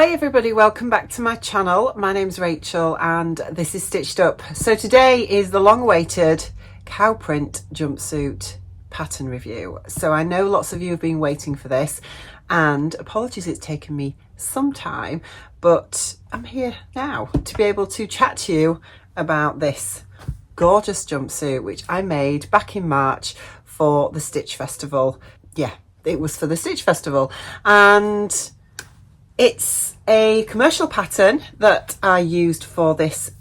Hi everybody, welcome back to my channel. My name's Rachel and this is Stitched Up. So today is the long-awaited cow print jumpsuit pattern review. So I know lots of you have been waiting for this, and apologies it's taken me some time, but I'm here now to be able to chat to you about this gorgeous jumpsuit which I made back in March for the Stitch Festival. Yeah, it was for the Stitch Festival, and it's a commercial pattern that I used for this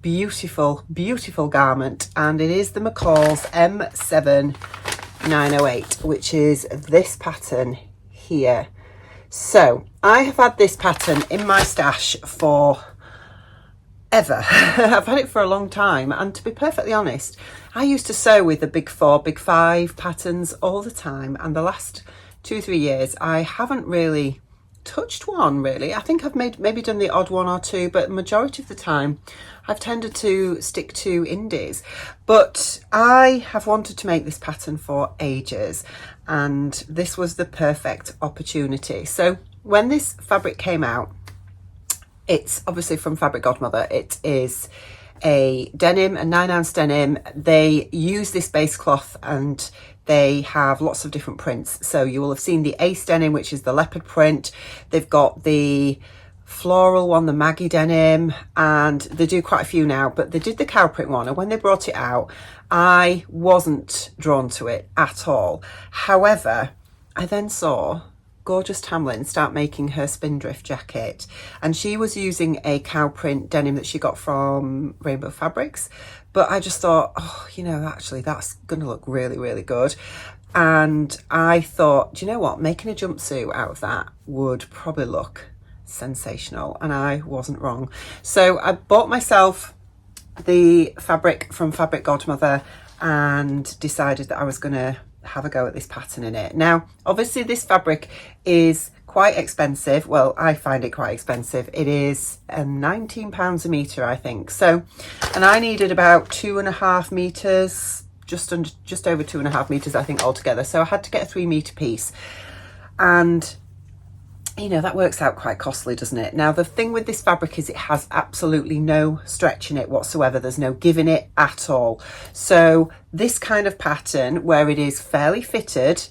beautiful, beautiful garment, and it is the McCalls M7908, which is this pattern here. So I have had this pattern in my stash for ever. I've had it for a long time, and to be perfectly honest, I used to sew with the big 4, big 5 patterns all the time, and the last 2-3 years I haven't really touched one really. I think I've maybe done the odd one or two, but majority of the time I've tended to stick to indies. But I have wanted to make this pattern for ages, and this was the perfect opportunity. So when this fabric came out, it's obviously from Fabric Godmother. It is a denim, a 9-ounce denim. They use this base cloth and they have lots of different prints. So you will have seen the Ace denim, which is the leopard print. They've got the floral one, the Maggie denim, and they do quite a few now, but they did the cow print one, and when they brought it out, I wasn't drawn to it at all. However, I then saw gorgeous Tamlin start making her spindrift jacket, and she was using a cow print denim that she got from Rainbow Fabrics. But I just thought, oh, you know, actually that's gonna look really, really good. And I thought, do you know what, making a jumpsuit out of that would probably look sensational, and I wasn't wrong. So I bought myself the fabric from Fabric Godmother and decided that I was gonna have a go at this pattern in it. Now obviously this fabric is quite expensive. Well, I find it quite expensive. It is £19 a metre, I think. So, and I needed about 2.5 metres, just over 2.5 metres I think altogether. So I had to get a 3 metre piece, and you know, that works out quite costly, doesn't it? Now the thing with this fabric is it has absolutely no stretch in it whatsoever. There's no give in it at all. So this kind of pattern where it is fairly fitted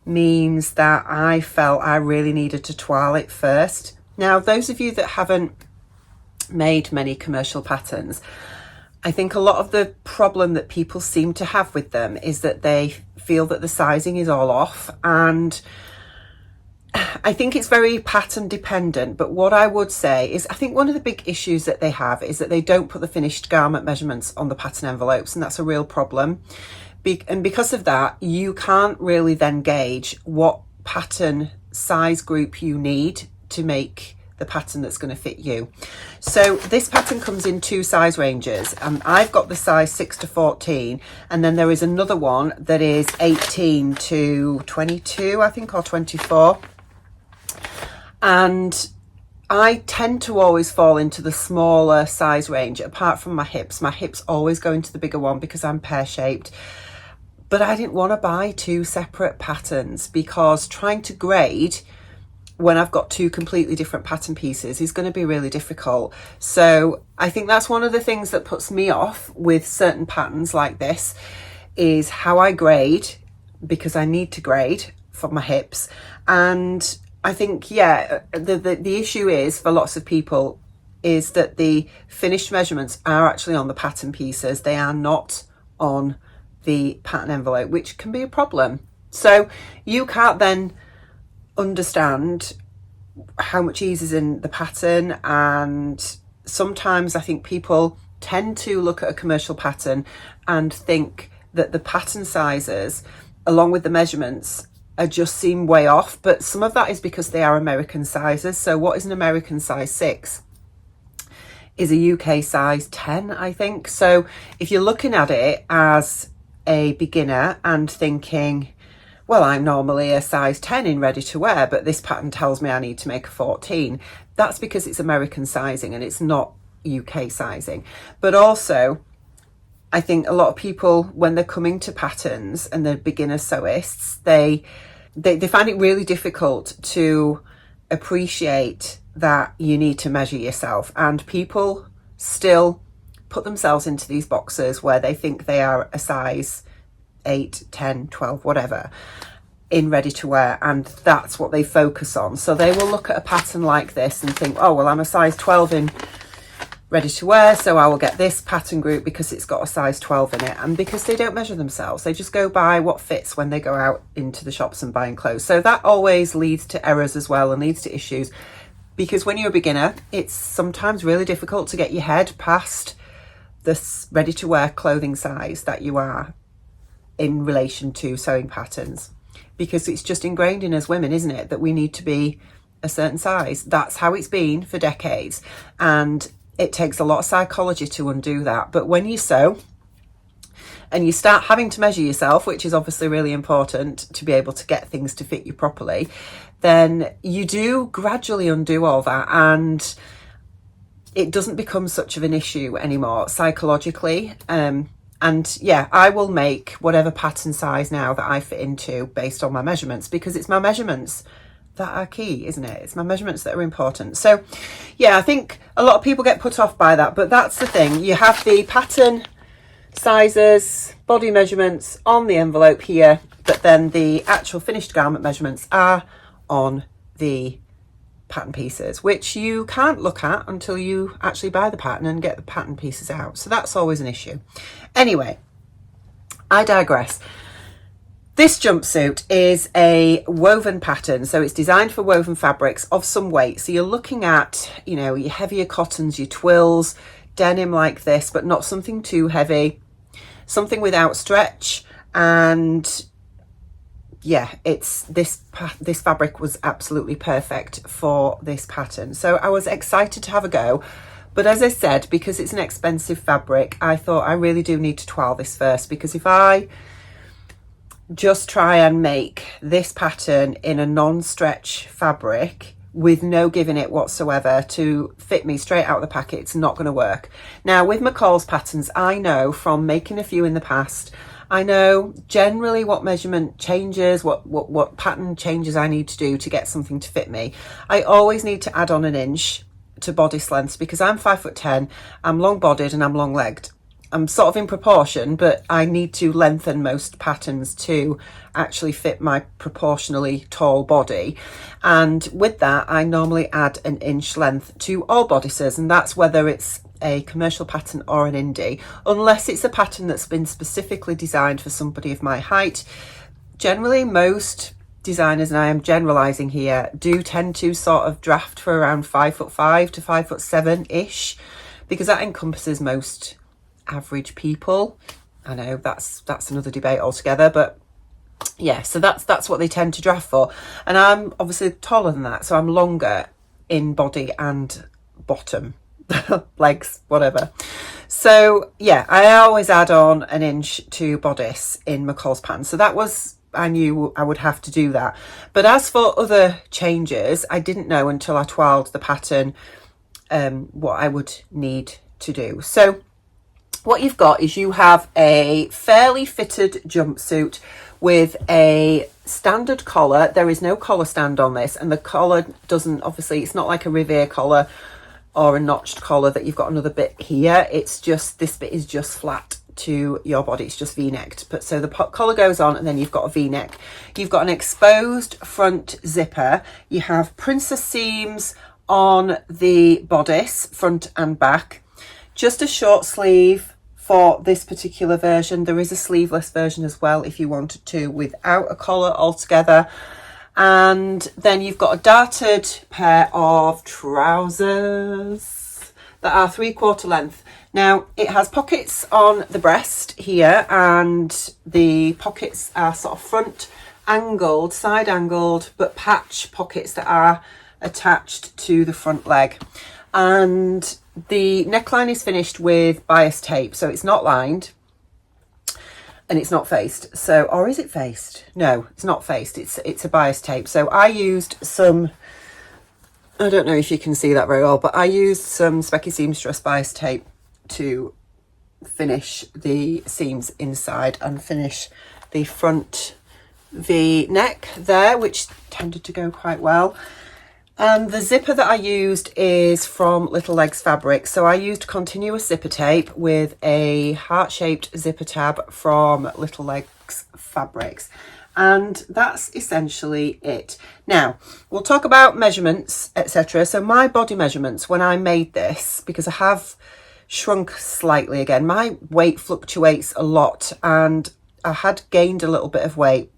means that I felt I really needed to toile it first. Now those of you that haven't made many commercial patterns, I think a lot of the problem that people seem to have with them is that they feel that the sizing is all off, and I think it's very pattern dependent. But what I would say is, I think one of the big issues that they have is that they don't put the finished garment measurements on the pattern envelopes, and that's a real problem. And because of that, you can't really then gauge what pattern size group you need to make the pattern that's going to fit you. So this pattern comes in 2 size ranges, and I've got the size 6 to 14, and then there is another one that is 18 to 22, I think, or 24. And I tend to always fall into the smaller size range, apart from my hips. My hips always go into the bigger one because I'm pear-shaped. But I didn't want to buy 2 separate patterns, because trying to grade when I've got 2 completely different pattern pieces is going to be really difficult. So I think that's one of the things that puts me off with certain patterns like this, is how I grade, because I need to grade for my hips. And I think, yeah, the issue is for lots of people is that the finished measurements are actually on the pattern pieces. They are not on the pattern envelope, which can be a problem. So you can't then understand how much ease is in the pattern, and sometimes I think people tend to look at a commercial pattern and think that the pattern sizes along with the measurements just seem way off, but some of that is because they are American sizes. So what is an American size 6 is a UK size 10, I think. So if you're looking at it as a beginner and thinking, well, I'm normally a size 10 in ready to wear, but this pattern tells me I need to make a 14, that's because it's American sizing and it's not UK sizing. But also, I think a lot of people, when they're coming to patterns and they're beginner sewists, they find it really difficult to appreciate that you need to measure yourself, and people still put themselves into these boxes where they think they are a size 8, 10, 12, whatever in ready to wear, and that's what they focus on. So they will look at a pattern like this and think, oh well, I'm a size 12 in ready to wear, so I will get this pattern group because it's got a size 12 in it. And because they don't measure themselves, they just go by what fits when they go out into the shops and buying clothes. So that always leads to errors as well, and leads to issues, because when you're a beginner, it's sometimes really difficult to get your head past this ready to wear clothing size that you are in relation to sewing patterns, because it's just ingrained in us women, isn't it, that we need to be a certain size. That's how it's been for decades, and it takes a lot of psychology to undo that. But when you sew and you start having to measure yourself, which is obviously really important to be able to get things to fit you properly, then you do gradually undo all that, and it doesn't become such of an issue anymore psychologically. And yeah, I will make whatever pattern size now that I fit into based on my measurements, because it's my measurements that are key, isn't it? It's my measurements that are important. So yeah, I think a lot of people get put off by that, but that's the thing. You have the pattern sizes, body measurements on the envelope here, but then the actual finished garment measurements are on the pattern pieces, which you can't look at until you actually buy the pattern and get the pattern pieces out. So that's always an issue. Anyway, I digress. This jumpsuit is a woven pattern, so it's designed for woven fabrics of some weight. So you're looking at, you know, your heavier cottons, your twills, denim like this, but not something too heavy, something without stretch. And yeah, it's this fabric was absolutely perfect for this pattern. So I was excited to have a go. But as I said, because it's an expensive fabric, I thought I really do need to trial this first, because if I just try and make this pattern in a non-stretch fabric with no giving it whatsoever to fit me straight out of the packet, it's not going to work. Now with McCalls patterns, I know from making a few in the past, I know generally what measurement changes, what pattern changes I need to do to get something to fit me. I always need to add on an inch to bodice lengths, because I'm 5'10", I'm long bodied and I'm long legged. I'm sort of in proportion, but I need to lengthen most patterns to actually fit my proportionally tall body. And with that, I normally add an inch length to all bodices, and that's whether it's a commercial pattern or an indie, unless it's a pattern that's been specifically designed for somebody of my height. Generally, most designers, and I am generalizing here, do tend to sort of draft for around 5'5" to 5'7" because that encompasses most average people. I know that's another debate altogether, but yeah, so that's what they tend to draft for. And I'm obviously taller than that, so I'm longer in body and bottom legs, whatever. So yeah, I always add on an inch to bodice in McCalls pattern. So that was, I knew I would have to do that. But as for other changes, I didn't know until I trialed the pattern what I would need to do. So what you've got is you have a fairly fitted jumpsuit with a standard collar. There is no collar stand on this, and the collar doesn't, obviously it's not like a Revere collar or a notched collar that you've got another bit here. It's just, this bit is just flat to your body, it's just v-necked. But so the collar goes on and then you've got a v-neck. You've got an exposed front zipper. You have princess seams on the bodice, front and back. Just a short sleeve for this particular version. There is a sleeveless version as well if you wanted to, without a collar altogether. And then you've got a darted pair of trousers that are 3/4 length. Now it has pockets on the breast here, and the pockets are sort of front angled, side angled, but patch pockets that are attached to the front leg. And the neckline is finished with bias tape, so it's not lined and it's not faced. So, or is it faced? No, it's not faced. It's a bias tape. So I used some, I don't know if you can see that very well, but I used some Specky Seamstress bias tape to finish the seams inside and finish the front V neck there, which tended to go quite well. And the zipper that I used is from Little Legs Fabric. So I used continuous zipper tape with a heart-shaped zipper tab from Little Legs Fabrics. And that's essentially it. Now, we'll talk about measurements, etc. So my body measurements when I made this, because I have shrunk slightly again, my weight fluctuates a lot and I had gained a little bit of weight,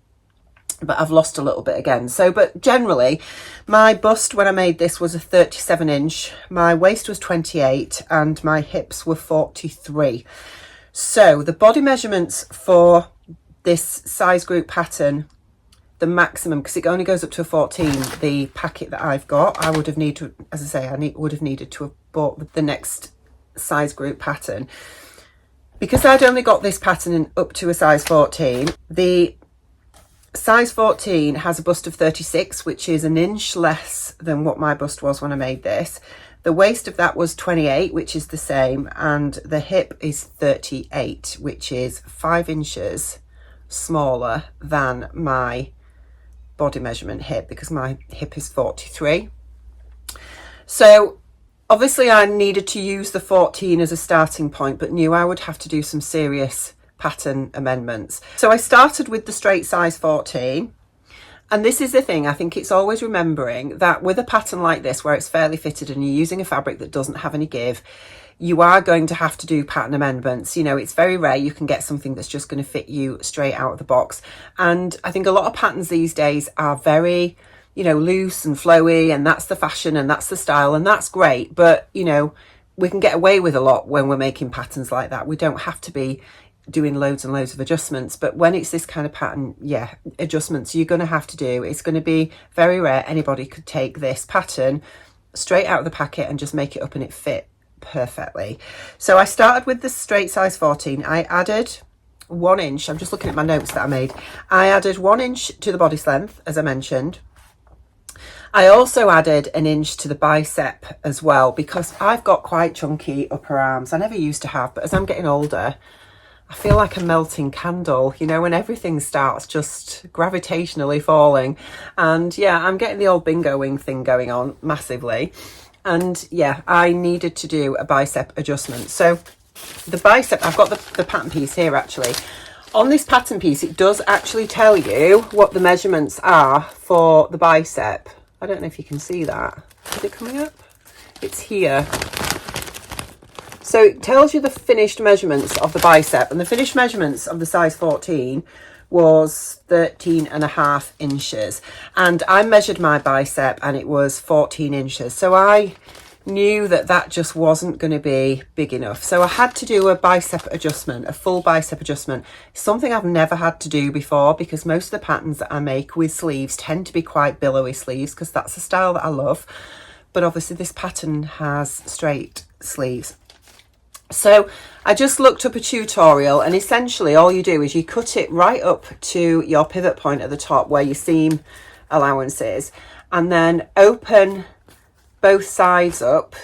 but I've lost a little bit again. So, but generally, my bust when I made this was a 37 inch, my waist was 28 and my hips were 43. So the body measurements for this size group pattern, the maximum, because it only goes up to a 14, the packet that I've got, I would have needed to, as I say, would have needed to have bought the next size group pattern. Because I'd only got this pattern in up to a size 14, the size 14 has a bust of 36, which is an inch less than what my bust was when I made this. The waist of that was 28, which is the same, and the hip is 38, which is 5 inches smaller than my body measurement hip, because my hip is 43. So obviously I needed to use the 14 as a starting point, but knew I would have to do some serious pattern amendments. So I started with the straight size 14. And this is the thing, I think it's always remembering that with a pattern like this, where it's fairly fitted and you're using a fabric that doesn't have any give, you are going to have to do pattern amendments. You know, it's very rare you can get something that's just going to fit you straight out of the box. And I think a lot of patterns these days are very, you know, loose and flowy, and that's the fashion and that's the style, and that's great. But, you know, we can get away with a lot when we're making patterns like that. We don't have to be doing loads and loads of adjustments, but when it's this kind of pattern, yeah, adjustments you're going to have to do. It's going to be very rare anybody could take this pattern straight out of the packet and just make it up and it fit perfectly. So I started with the straight size 14. I added 1 inch, I'm just looking at my notes that I made, I added 1 inch to the bodice length, as I mentioned. I also added 1 inch to the bicep as well, because I've got quite chunky upper arms. I never used to have, but as I'm getting older, I feel like a melting candle, you know, when everything starts just gravitationally falling. And yeah, I'm getting the old bingo wing thing going on massively. And yeah, I needed to do a bicep adjustment. So the bicep, I've got the pattern piece here actually. On this pattern piece, it does actually tell you what the measurements are for the bicep. I don't know if you can see that. Is it coming up? It's here. So it tells you the finished measurements of the bicep, and the finished measurements of the size 14 was 13.5 inches. And I measured my bicep and it was 14 inches. So I knew that that just wasn't going to be big enough. So I had to do a bicep adjustment, a full bicep adjustment, something I've never had to do before, because most of the patterns that I make with sleeves tend to be quite billowy sleeves, because that's the style that I love. But obviously this pattern has straight sleeves. So I just looked up a tutorial, and essentially all you do is you cut it right up to your pivot point at the top where your seam allowance is, and then open both sides up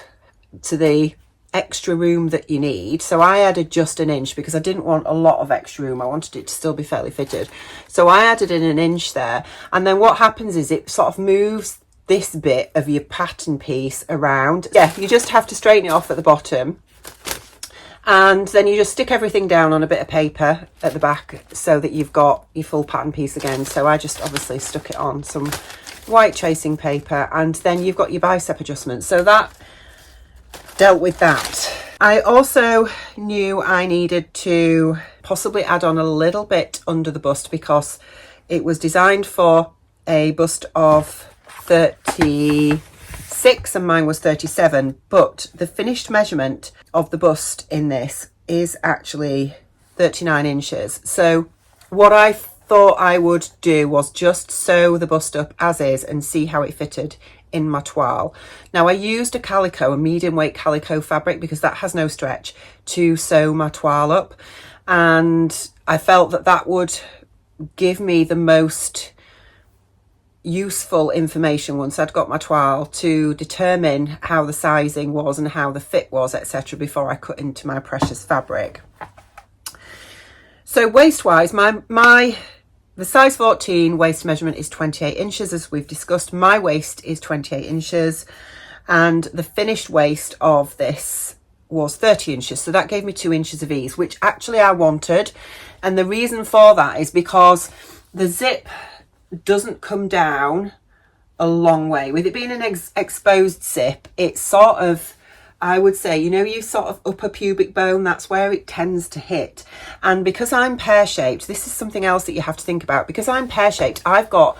to the extra room that you need. So I added just 1 inch because I didn't want a lot of extra room. I wanted it to still be fairly fitted. So I added in 1 inch there, and then what happens is it sort of moves this bit of your pattern piece around. Yeah, you just have to straighten it off at the bottom. And then you just stick everything down on a bit of paper at the back so that you've got your full pattern piece again. So I just obviously stuck it on some white tracing paper, and then you've got your bicep adjustment. So that dealt with that. I also knew I needed to possibly add on a little bit under the bust, because it was designed for a bust of 36 and mine was 37, but the finished measurement of the bust in this is actually 39 inches. So what I thought I would do was just sew the bust up as is and see how it fitted in my toile. Now I used a calico, a medium weight calico fabric, because that has no stretch, to sew my toile up, and I felt that that would give me the most useful information once I'd got my toile to determine how the sizing was and how the fit was, etc., before I cut into my precious fabric. So waist wise, my the size 14 waist measurement is 28 inches, as we've discussed. My waist is 28 inches, and the finished waist of this was 30 inches. So that gave me 2 inches of ease, which actually I wanted. And the reason for that is because the zip doesn't come down a long way. With it being an exposed zip, it's sort of, I would say, you know, you sort of upper pubic bone, that's where it tends to hit. And because I'm pear-shaped, this is something else that you have to think about. Because I'm pear-shaped, I've got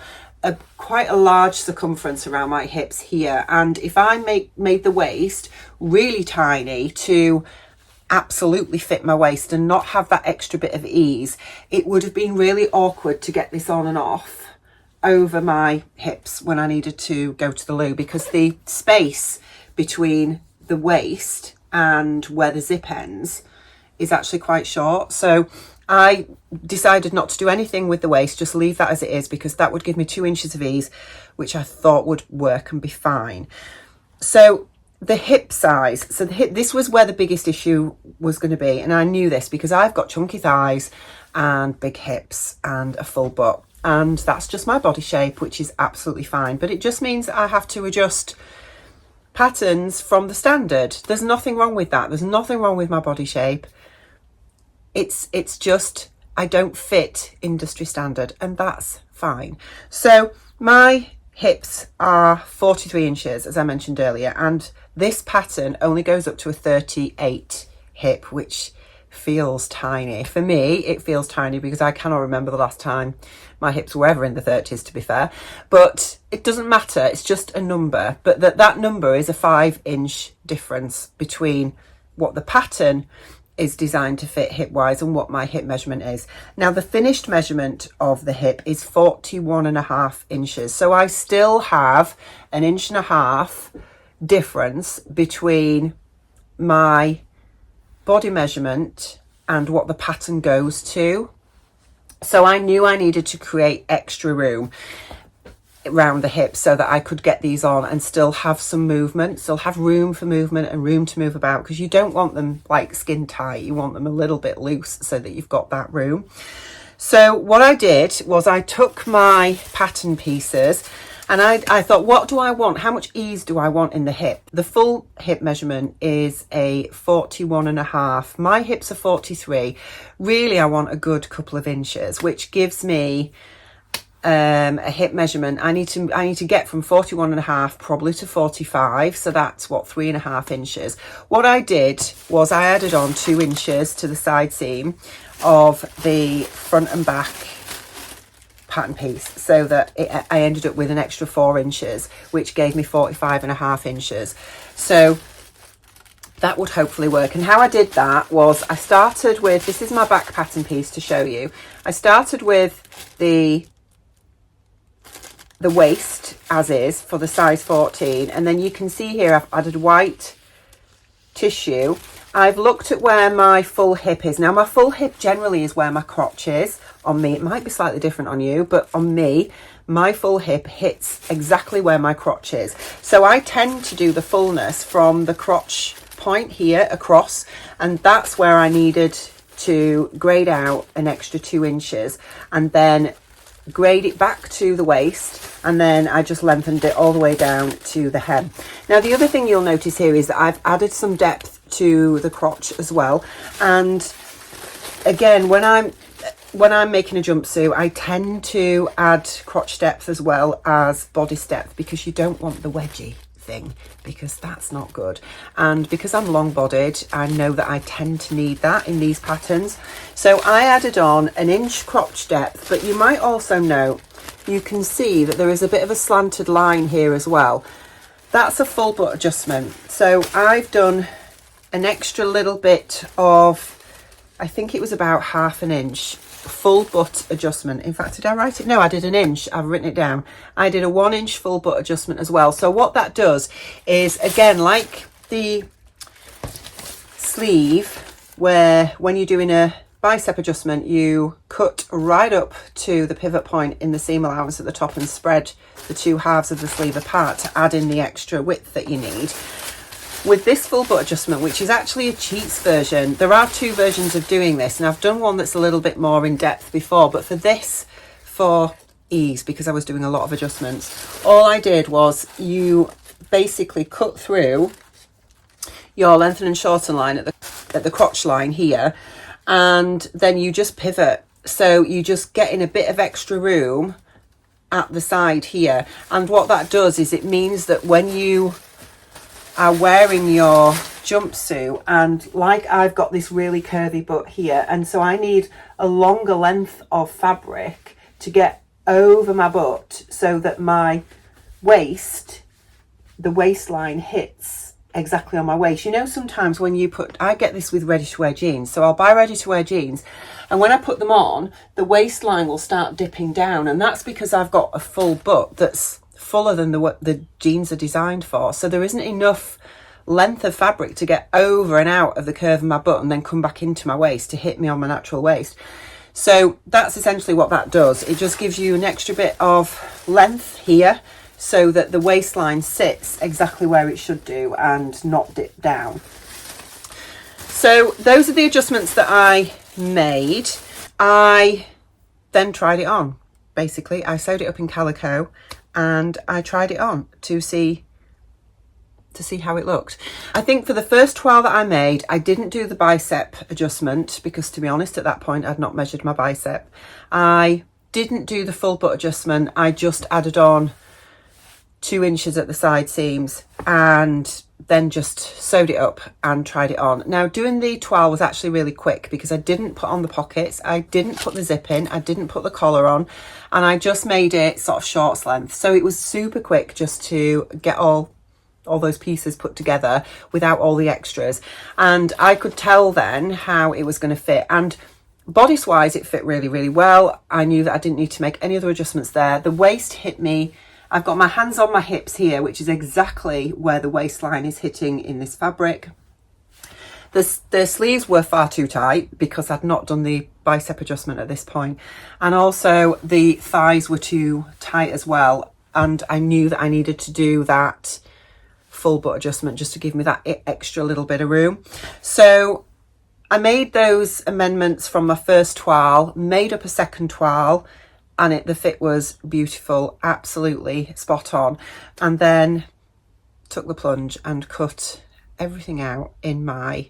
quite a large circumference around my hips here. And if I made the waist really tiny to absolutely fit my waist and not have that extra bit of ease, it would have been really awkward to get this on and off over my hips when I needed to go to the loo, because the space between the waist and where the zip ends is actually quite short. So I decided not to do anything with the waist, just leave that as it is, because that would give me 2 inches of ease, which I thought would work and be fine. So the hip size, so this was where the biggest issue was going to be, and I knew this because I've got chunky thighs and big hips and a full butt, and that's just my body shape, which is absolutely fine. But it just means that I have to adjust patterns from the standard. There's nothing wrong with that. There's nothing wrong with my body shape. It's just I don't fit industry standard, and that's fine. So my hips are 43 inches, as I mentioned earlier, and this pattern only goes up to a 38 hip, which feels tiny. For me, it feels tiny because I cannot remember the last time my hips were ever in the 30s, to be fair. But it doesn't matter, it's just a number. But that number is a 5-inch difference between what the pattern is designed to fit hip wise and what my hip measurement is. Now the finished measurement of the hip is 41.5 inches. So I still have 1.5 inches difference between my body measurement and what the pattern goes to. So I knew I needed to create extra room around the hips so that I could get these on and still have some movement, still have room for movement and room to move about, because you don't want them like skin tight, you want them a little bit loose so that you've got that room. So what I did was I took my pattern pieces and I thought, what do I want? How much ease do I want in the hip? The full hip measurement is a 41.5. My hips are 43. Really, I want a good couple of inches, which gives me a hip measurement. I need to get from 41.5 probably to 45. So that's what, 3.5 inches. What I did was I added on 2 inches to the side seam of the front and back pattern piece, so that I ended up with an extra 4 inches, which gave me 45.5 inches. So that would hopefully work. And how I did that was I started with, this is my back pattern piece to show you. I started with the waist as is for the size 14, and then you can see here I've added white tissue. I've looked at where my full hip is. Now my full hip generally is where my crotch is on me. It might be slightly different on you, but on me, my full hip hits exactly where my crotch is. So I tend to do the fullness from the crotch point here across, and that's where I needed to grade out an extra 2 inches and then grade it back to the waist, and then I just lengthened it all the way down to the hem. Now the other thing you'll notice here is that I've added some depth to the crotch as well, and again when I'm making a jumpsuit I tend to add crotch depth as well as bodice depth, because you don't want the wedgie thing, because that's not good. And because I'm long bodied, I know that I tend to need that in these patterns. So I added on 1 inch crotch depth, but you might also note, you can see that there is a bit of a slanted line here as well. That's a full butt adjustment. So I've done an extra little bit of, I think it was about 1/2 inch full butt adjustment. In fact, did I write it? No, I did 1 inch. I've written it down. I did a 1 inch full butt adjustment as well. So what that does is, again, like the sleeve, where when you're doing a bicep adjustment, you cut right up to the pivot point in the seam allowance at the top and spread the two halves of the sleeve apart to add in the extra width that you need. With this full butt adjustment, which is actually a cheats version, there are 2 versions of doing this, and I've done one that's a little bit more in depth before, but for this for ease, because I was doing a lot of adjustments, all I did was you basically cut through your lengthen and shorten line at the crotch line here, and then you just pivot. So you just get in a bit of extra room at the side here, and what that does is it means that when you are wearing your jumpsuit, and like I've got this really curvy butt here, and so I need a longer length of fabric to get over my butt so that my waist, the waistline hits exactly on my waist. You know, sometimes when you put, I get this with ready to wear jeans, so I'll buy ready to wear jeans, and when I put them on, the waistline will start dipping down, and that's because I've got a full butt that's fuller than the jeans are designed for. So there isn't enough length of fabric to get over and out of the curve of my butt and then come back into my waist to hit me on my natural waist. So that's essentially what that does. It just gives you an extra bit of length here so that the waistline sits exactly where it should do and not dip down. So those are the adjustments that I made. I then tried it on. Basically, I sewed it up in calico and I tried it on to see how it looked. I think for the first toile that I made, I didn't do the bicep adjustment because, to be honest, at that point I'd not measured my bicep. I didn't do the full butt adjustment. I just added on 2 inches at the side seams and then just sewed it up and tried it on. Now, doing the toile was actually really quick because I didn't put on the pockets, I didn't put the zip in, I didn't put the collar on, and I just made it sort of shorts length. So it was super quick just to get all those pieces put together without all the extras. And I could tell then how it was going to fit. And bodice wise, it fit really, really well. I knew that I didn't need to make any other adjustments there. The waist hit me. I've got my hands on my hips here, which is exactly where the waistline is hitting in this fabric. The sleeves were far too tight because I'd not done the bicep adjustment at this point. And also the thighs were too tight as well. And I knew that I needed to do that full butt adjustment just to give me that extra little bit of room. So I made those amendments from my first toile, made up a second toile, and the fit was beautiful, absolutely spot on. And then took the plunge and cut everything out in my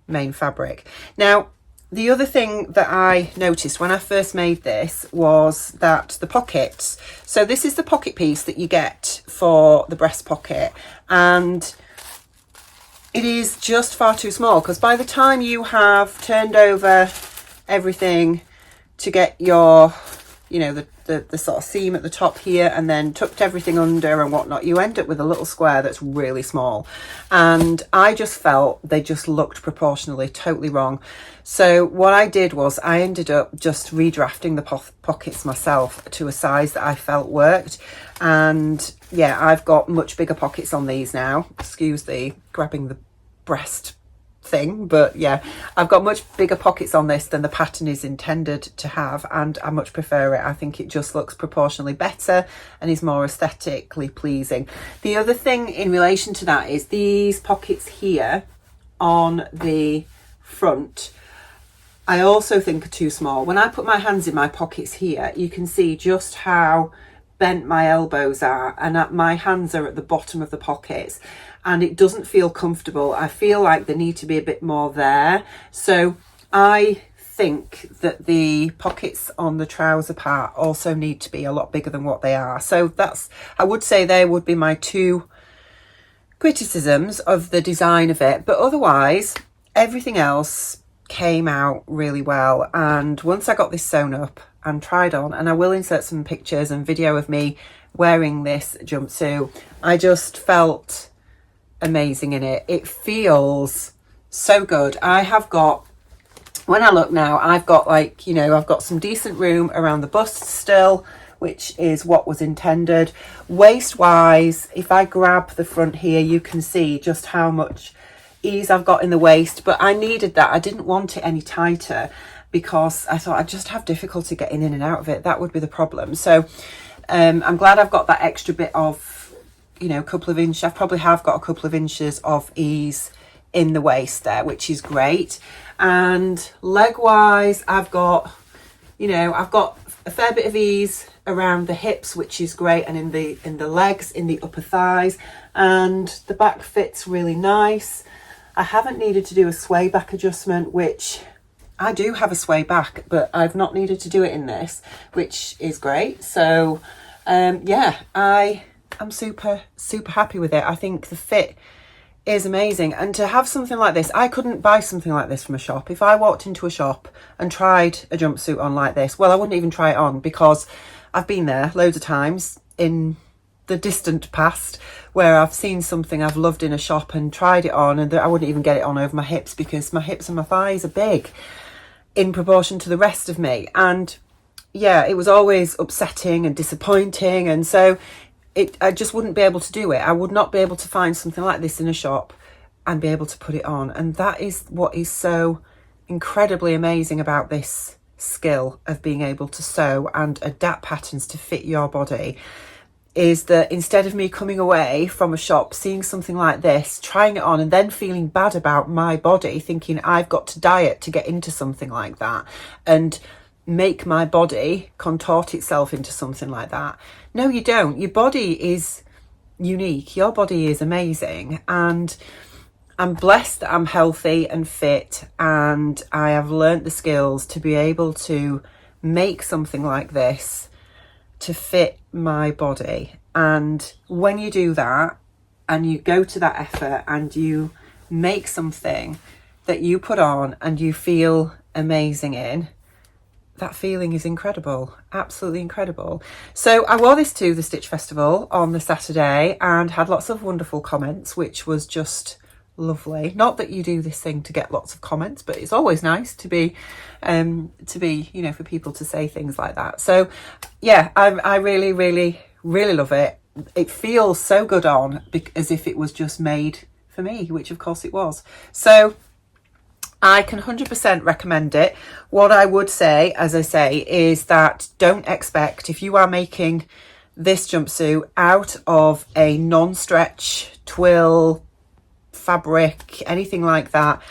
main fabric. Now, the other thing that I noticed when I first made this was that the pockets, so this is the pocket piece that you get for the breast pocket, and it is just far too small, because by the time you have turned over everything to get your, you know, the sort of seam at the top here and then tucked everything under and whatnot, you end up with a little square that's really small. And I just felt they just looked proportionally totally wrong. So what I did was I ended up just redrafting the pockets myself to a size that I felt worked. And yeah, I've got much bigger pockets on these now. Excuse the grabbing the breast thing, but yeah, I've got much bigger pockets on this than the pattern is intended to have, and I much prefer it. I think it just looks proportionally better and is more aesthetically pleasing. The other thing in relation to that is these pockets here on the front, I also think are too small. When I put my hands in my pockets here, you can see just how bent my elbows are, and my hands are at the bottom of the pockets, and it doesn't feel comfortable. I feel like there need to be a bit more there. So I think that the pockets on the trouser part also need to be a lot bigger than what they are. So that's, I would say they would be my 2 criticisms of the design of it. But otherwise, everything else came out really well. And once I got this sewn up and tried on, and I will insert some pictures and video of me wearing this jumpsuit, I just felt amazing in it. It feels so good. I have got, when I look now, I've got, like, you know, I've got some decent room around the bust still, which is what was intended. Waist wise, if I grab the front here, you can see just how much ease I've got in the waist, but I needed that. I didn't want it any tighter because I thought I'd just have difficulty getting in and out of it. That would be the problem. So I'm glad I've got that extra bit of, you know, a couple of inches. I probably have got a couple of inches of ease in the waist there, which is great. And leg wise, I've got, you know, I've got a fair bit of ease around the hips, which is great, and in the legs, in the upper thighs, and the back fits really nice. I haven't needed to do a sway back adjustment, which I do have a sway back, but I've not needed to do it in this, which is great. So yeah, I am super happy with it. I think the fit is amazing, and to have something like this, I couldn't buy something like this from a shop. If I walked into a shop and tried a jumpsuit on like this, well, I wouldn't even try it on, because I've been there loads of times in the distant past where I've seen something I've loved in a shop and tried it on, and I wouldn't even get it on over my hips, because my hips and my thighs are big in proportion to the rest of me. And yeah, it was always upsetting and disappointing, and so I just wouldn't be able to do it. I would not be able to find something like this in a shop and be able to put it on. And that is what is so incredibly amazing about this skill of being able to sew and adapt patterns to fit your body, is that instead of me coming away from a shop, seeing something like this, trying it on, and then feeling bad about my body, thinking I've got to diet to get into something like that and make my body contort itself into something like that. No, you don't. Your body is unique. Your body is amazing. And I'm blessed that I'm healthy and fit, and I have learnt the skills to be able to make something like this to fit my body. And when you do that and you go to that effort and you make something that you put on and you feel amazing in, that feeling is incredible, absolutely incredible. So I wore this to the Stitch Festival on the Saturday and had lots of wonderful comments, which was just lovely. Not that you do this thing to get lots of comments, but it's always nice to be you know, for people to say things like that. So yeah, I really love it. It feels so good on, as if it was just made for me, which of course it was. So I can 100% recommend it. What I would say, as I say, is that don't expect, if you are making this jumpsuit out of a non-stretch twill fabric, anything like that,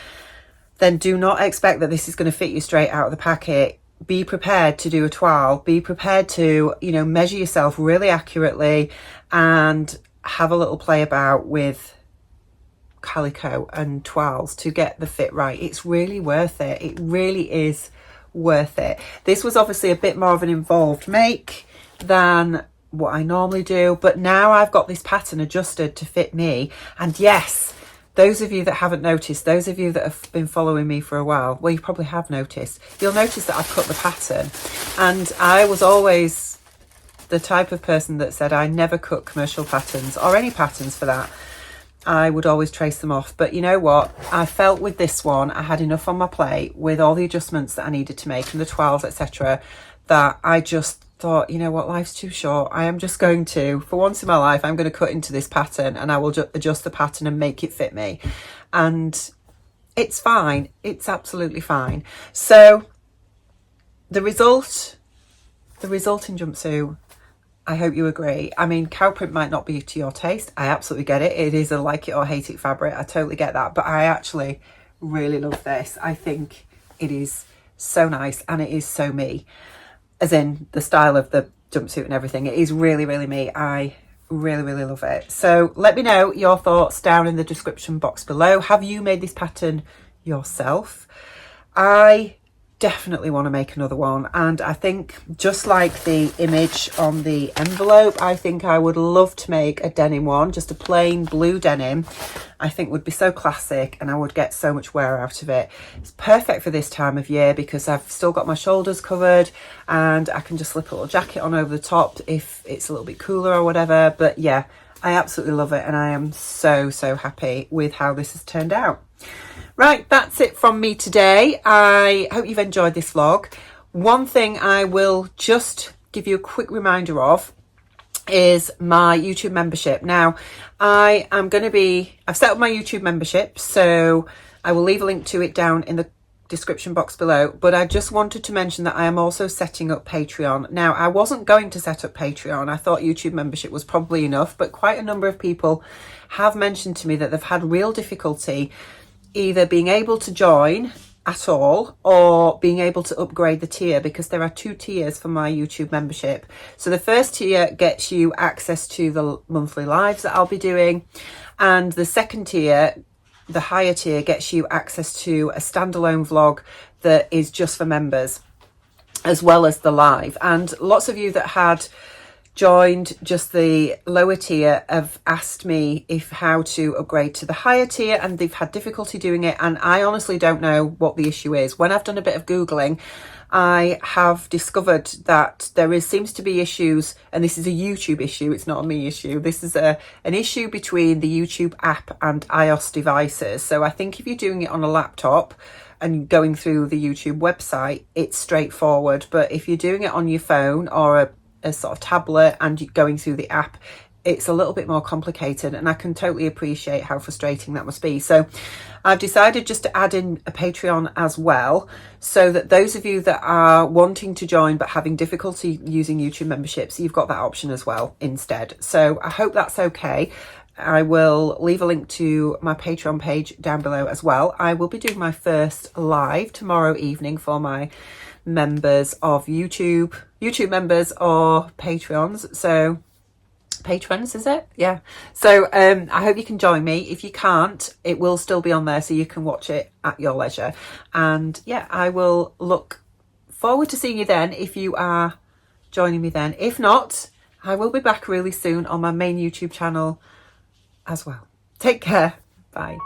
then do not expect that this is going to fit you straight out of the packet. Be prepared to do a toile. Be prepared to, you know, measure yourself really accurately and have a little play about with calico and toiles to get the fit right. It's really worth it. It really is worth it. This was obviously a bit more of an involved make than what I normally do, but now I've got this pattern adjusted to fit me. And yes, those of you that haven't noticed, those of you that have been following me for a while, well, you probably have noticed, you'll notice that I've cut the pattern. And I was always the type of person that said I never cut commercial patterns, or any patterns for that. I would always trace them off. But you know what? I felt with this one, I had enough on my plate with all the adjustments that I needed to make and the toiles, etc., that I just thought, you know what, life's too short. I am just going to, for once in my life, I'm going to cut into this pattern and I will adjust the pattern and make it fit me. And it's fine. It's absolutely fine. So the result in Jumpsuit, I hope you agree. I mean, cow print might not be to your taste. I absolutely get it. It is a like it or hate it fabric. I totally get that. But I actually really love this. I think it is so nice and it is so me. As in the style of the jumpsuit and everything. It is really me. I really love it. So let me know your thoughts down in the description box below. Have you made this pattern yourself? I definitely want to make another one, and I think just like the image on the envelope, I think I would love to make a denim one, just a plain blue denim. I think would be so classic and I would get so much wear out of it. It's perfect for this time of year because I've still got my shoulders covered and I can just slip a little jacket on over the top if it's a little bit cooler or whatever. But yeah, I absolutely love it and I am so happy with how this has turned out. Right, that's it from me today. I hope you've enjoyed this vlog. One thing I will just give you a quick reminder of is my YouTube membership. Now, I've set up my YouTube membership, so I will leave a link to it down in the description box below, but I just wanted to mention that I am also setting up Patreon. Now, I wasn't going to set up Patreon. I thought YouTube membership was probably enough, but quite a number of people have mentioned to me that they've had real difficulty either being able to join at all, or being able to upgrade the tier, because there are 2 tiers for my YouTube membership. So the first tier gets you access to the monthly lives that I'll be doing, and the second tier, the higher tier, gets you access to a standalone vlog that is just for members, as well as the live. And lots of you that had joined just the lower tier have asked me how to upgrade to the higher tier, and they've had difficulty doing it, and I honestly don't know what the issue is. When I've done a bit of Googling, I have discovered that there seems to be issues, and this is a YouTube issue, it's not a me issue. This is an issue between the YouTube app and iOS devices. So I think if you're doing it on a laptop and going through the YouTube website, it's straightforward. But if you're doing it on your phone or a sort of tablet and you're going through the app, it's a little bit more complicated, and I can totally appreciate how frustrating that must be. So I've decided just to add in a Patreon as well, so that those of you that are wanting to join but having difficulty using YouTube memberships, you've got that option as well instead. So I hope that's okay. I will leave a link to my Patreon page down below as well. I will be doing my first live tomorrow evening for my members of YouTube members or Patreons. So patrons, is it? Yeah. So I hope you can join me. If you can't, it will still be on there, so you can watch it at your leisure. And yeah, I will look forward to seeing you then if you are joining me then. If not, I will be back really soon on my main YouTube channel as well. Take care. Bye.